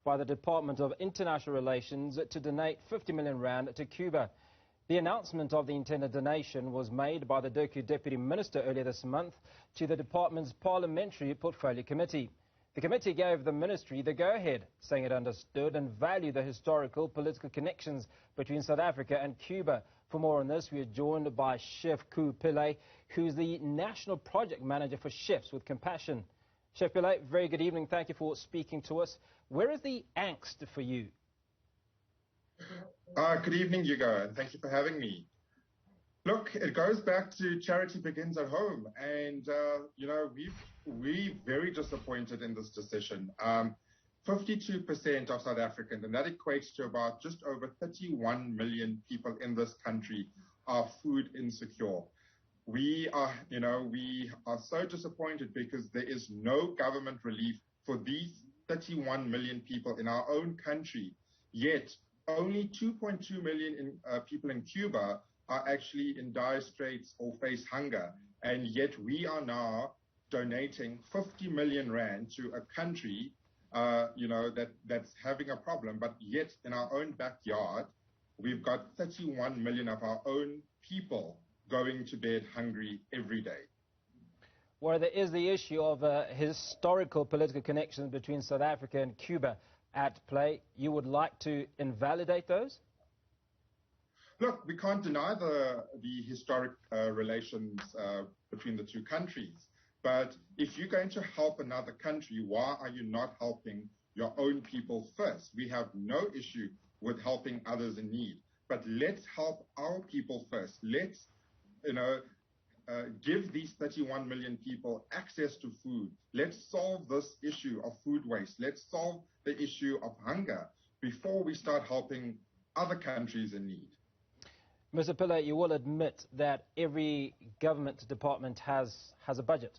by the Department of International Relations to donate 50 million rand to Cuba. The announcement of the intended donation was made by the Durban Deputy Minister earlier this month to the department's Parliamentary Portfolio Committee. The committee gave the ministry the go-ahead, saying it understood and valued the historical political connections between South Africa and Cuba. For more on this, we are joined by Chef Ku Pillay, who's the National Project Manager for Chefs with Compassion. Chef Pillay, very good evening. Thank you for speaking to us. Where is the angst for you? Good evening, Hugo, and thank you for having me. Look, it goes back to charity begins at home, and we're very disappointed in this decision. 52% of South Africans, and that equates to about just over 31 million people in this country, are food insecure. We are so disappointed because there is no government relief for these 31 million people in our own country. Yet, only 2.2 million people in Cuba are actually in dire straits or face hunger. And yet we are now donating 50 million rand to a country, that's having a problem. But yet in our own backyard, we've got 31 million of our own people going to bed hungry every day. Well, there is the issue of historical political connections between South Africa and Cuba at play. You would like to invalidate those? Look, we can't deny the historic relations between the two countries. But if you're going to help another country, why are you not helping your own people first? We have no issue with helping others in need. But let's help our people first. Let's give these 31 million people access to food. Let's solve this issue of food waste. Let's solve the issue of hunger before we start helping other countries in need. Mr. Pillay, you will admit that every government department has a budget.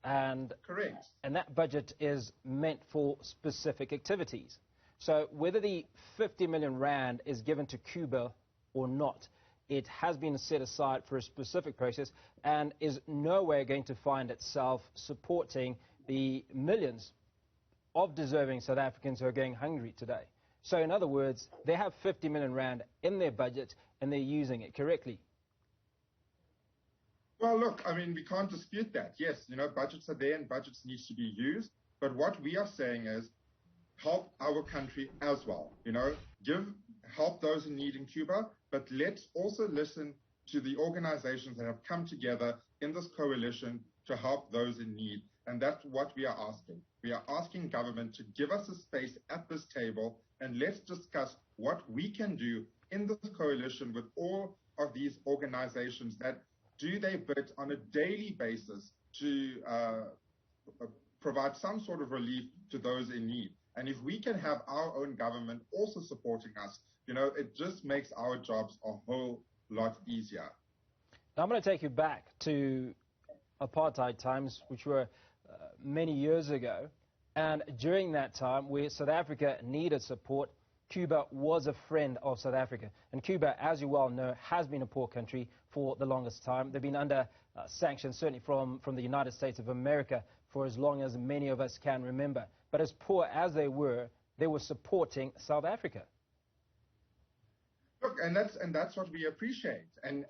And correct. And that budget is meant for specific activities. So whether the 50 million rand is given to Cuba or not, it has been set aside for a specific process and is nowhere going to find itself supporting the millions of deserving South Africans who are going hungry today. So in other words, they have 50 million rand in their budget and they're using it correctly. Well, look, I mean, we can't dispute that. Yes, budgets are there and budgets need to be used. But what we are saying is help our country as well. Help those in need in Cuba, but let's also listen to the organizations that have come together in this coalition to help those in need. And that's what we are asking. We are asking government to give us a space at this table and let's discuss what we can do in this coalition with all of these organizations that do their bit on a daily basis to provide some sort of relief to those in need. And if we can have our own government also supporting us, it just makes our jobs a whole lot easier. Now I'm going to take you back to apartheid times, which were many years ago. And during that time, where South Africa needed support, Cuba was a friend of South Africa. And Cuba, as you well know, has been a poor country for the longest time. They've been under sanctions, certainly from the United States of America, for as long as many of us can remember. But as poor as they were supporting South Africa. Look, and that's what we appreciate. And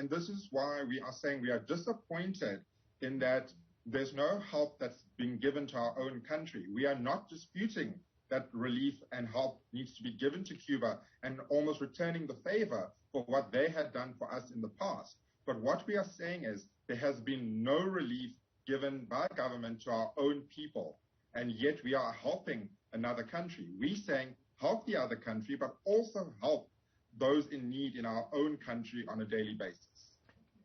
this is why we are saying we are disappointed in that there's no help that's being given to our own country. We are not disputing that relief and help needs to be given to Cuba and almost returning the favor for what they had done for us in the past. But what we are saying is there has been no relief given by government to our own people, and yet we are helping another country. We're saying help the other country, but also help those in need in our own country on a daily basis.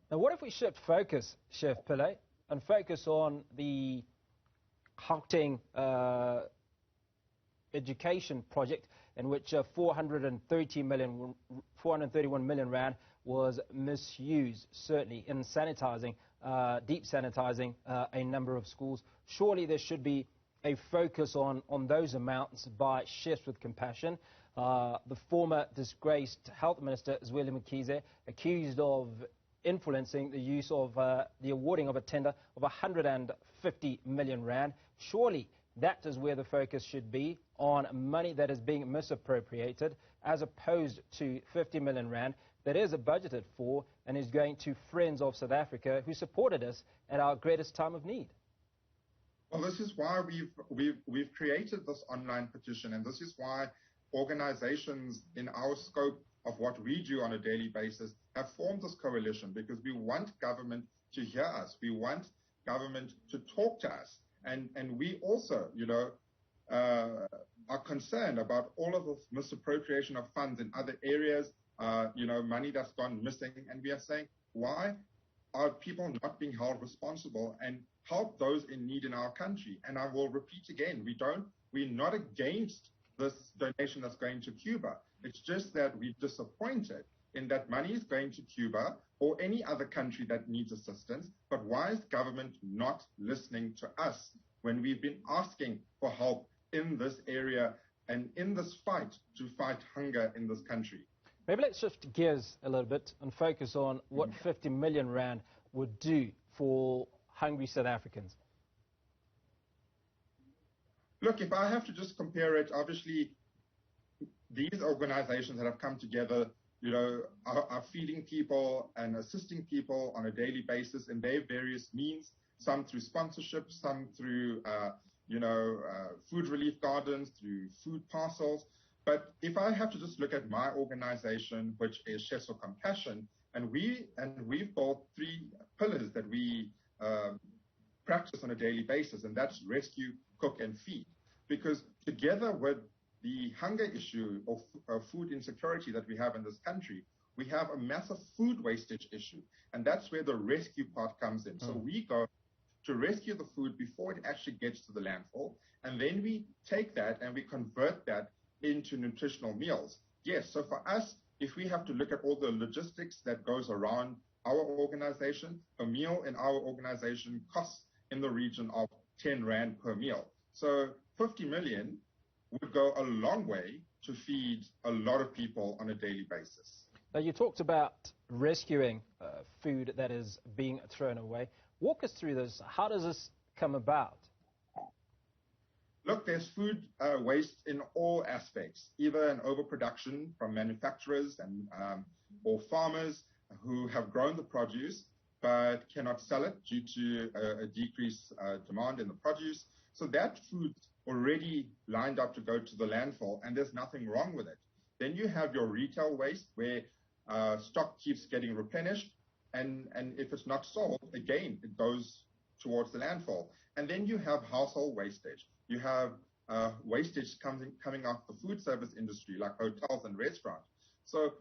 Now, what if we shift focus, Chef Pillay, and focus on the Gauteng education project in which 431 million rand was misused, certainly in sanitizing, deep sanitizing a number of schools. Surely there should be a focus on those amounts by Chefs with Compassion. The former disgraced health minister, Zweli Mkhize, accused of influencing the use of the awarding of a tender of 150 million rand. Surely that is where the focus should be on money that is being misappropriated, as opposed to 50 million rand that is budgeted for and is going to Friends of South Africa who supported us at our greatest time of need. Well, this is why we've created this online petition, and this is why organizations in our scope of what we do on a daily basis have formed this coalition, because we want government to hear us. We want government to talk to us. And we also, are concerned about all of the misappropriation of funds in other areas, money that's gone missing. And we are saying, why are people not being held responsible and help those in need in our country? And I will repeat again, we're not against this donation that's going to Cuba. It's just that we're disappointed in that money is going to Cuba or any other country that needs assistance. But why is government not listening to us when we've been asking for help in this area and in this fight to fight hunger in this country? Maybe let's shift gears a little bit and focus on what 50 million rand would do for hungry South Africans. Look, if I have to just compare it, obviously, these organizations that have come together, are feeding people and assisting people on a daily basis in their various means, some through sponsorship, some through, food relief gardens, through food parcels. But if I have to just look at my organization, which is Chefs for Compassion, and we've built 3 pillars that we practice on a daily basis, and that's rescue, cook, and feed. Because together with the hunger issue of food insecurity that we have in this country, we have a massive food wastage issue, and that's where the rescue part comes in. So we go to rescue the food before it actually gets to the landfill, and then we take that and we convert that into nutritional meals. Yes, so for us, if we have to look at all the logistics that goes around our organization, a meal in our organization costs in the region of 10 Rand per meal. So 50 million would go a long way to feed a lot of people on a daily basis. Now, you talked about rescuing food that is being thrown away. Walk us through this. How does this come about? Look, there's food waste in all aspects, either an overproduction from manufacturers and or farmers who have grown the produce but cannot sell it due to a decreased demand in the produce. So that food already lined up to go to the landfill, and there's nothing wrong with it. Then you have your retail waste, where stock keeps getting replenished, and if it's not sold, again, it goes towards the landfill. And then you have household wastage. You have wastage coming off the food service industry, like hotels and restaurants. So,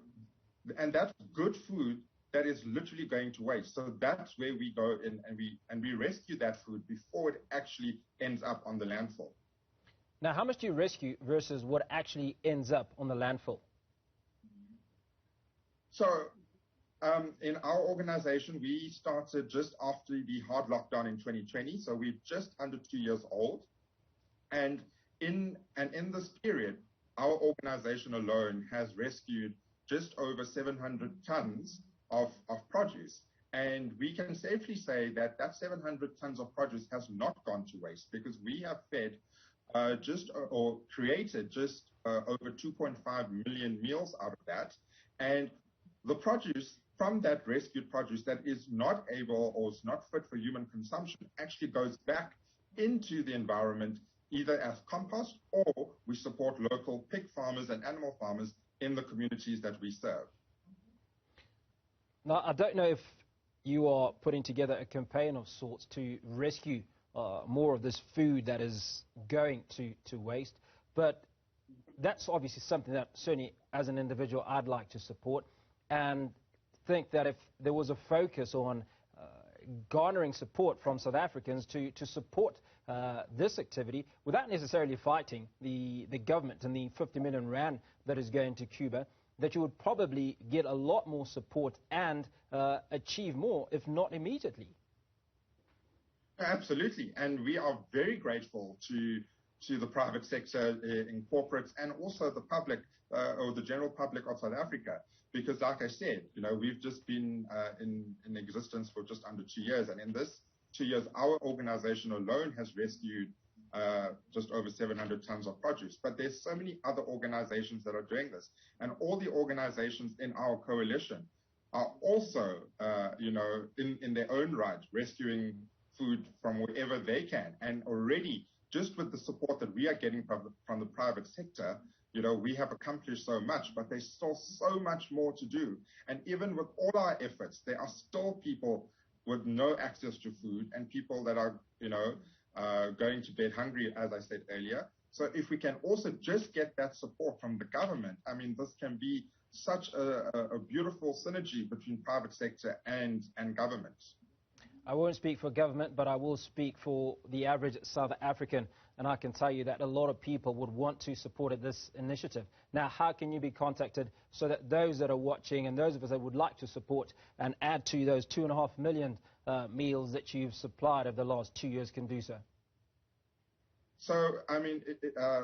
and that's good food that is literally going to waste. So that's where we go in and we rescue that food before it actually ends up on the landfill. Now, how much do you rescue versus what actually ends up on the landfill? So in our organization, we started just after the hard lockdown in 2020. So we're just under 2 years old. And in this period, our organization alone has rescued just over 700 tons of produce. And we can safely say that 700 tons of produce has not gone to waste, because we have fed created over 2.5 million meals out of that. And the produce from that rescued produce that is not able or is not fit for human consumption actually goes back into the environment, either as compost, or we support local pig farmers and animal farmers in the communities that we serve. Now, I don't know if you are putting together a campaign of sorts to rescue more of this food that is going to waste, but that's obviously something that certainly as an individual I'd like to support, and think that if there was a focus on garnering support from South Africans to support this activity without necessarily fighting the government and the 50 million rand that is going to Cuba, that you would probably get a lot more support and achieve more, if not immediately. Absolutely, and we are very grateful to the private sector in corporates and also the public or the general public of South Africa, because like I said, we've just been in existence for just under 2 years, and in this 2 years, our organization alone has rescued just over 700 tons of produce. But there's so many other organizations that are doing this. And all the organizations in our coalition are also, in their own right, rescuing food from wherever they can. And already, just with the support that we are getting from the private sector, we have accomplished so much, but there's still so much more to do. And even with all our efforts, there are still people with no access to food and people that are, going to bed hungry, as I said earlier. So if we can also just get that support from the government, I mean, this can be such a beautiful synergy between private sector and government. I won't speak for government, but I will speak for the average South African, and I can tell you that a lot of people would want to support this initiative. Now, how can you be contacted so that those that are watching and those of us that would like to support and add to those 2.5 million meals that you've supplied over the last 2 years can do so? So, I mean,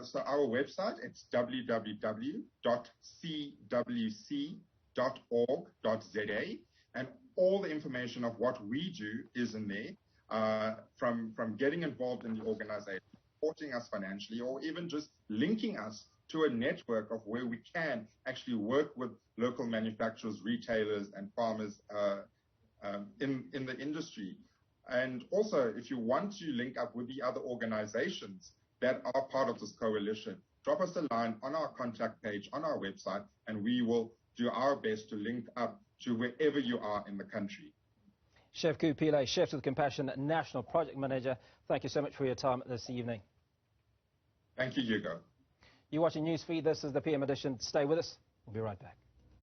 so our website, it's www.cwc.org.za, and all the information of what we do is in there, from getting involved in the organization, supporting us financially, or even just linking us to a network of where we can actually work with local manufacturers, retailers, and farmers in the industry. And also, if you want to link up with the other organizations that are part of this coalition, drop us a line on our contact page on our website, and we will do our best to link up to wherever you are in the country. Chef Kupile, Chefs with Compassion National Project Manager, thank you so much for your time this evening. Thank you, Hugo. You're watching Newsfeed. This is the PM edition. Stay with us. We'll be right back.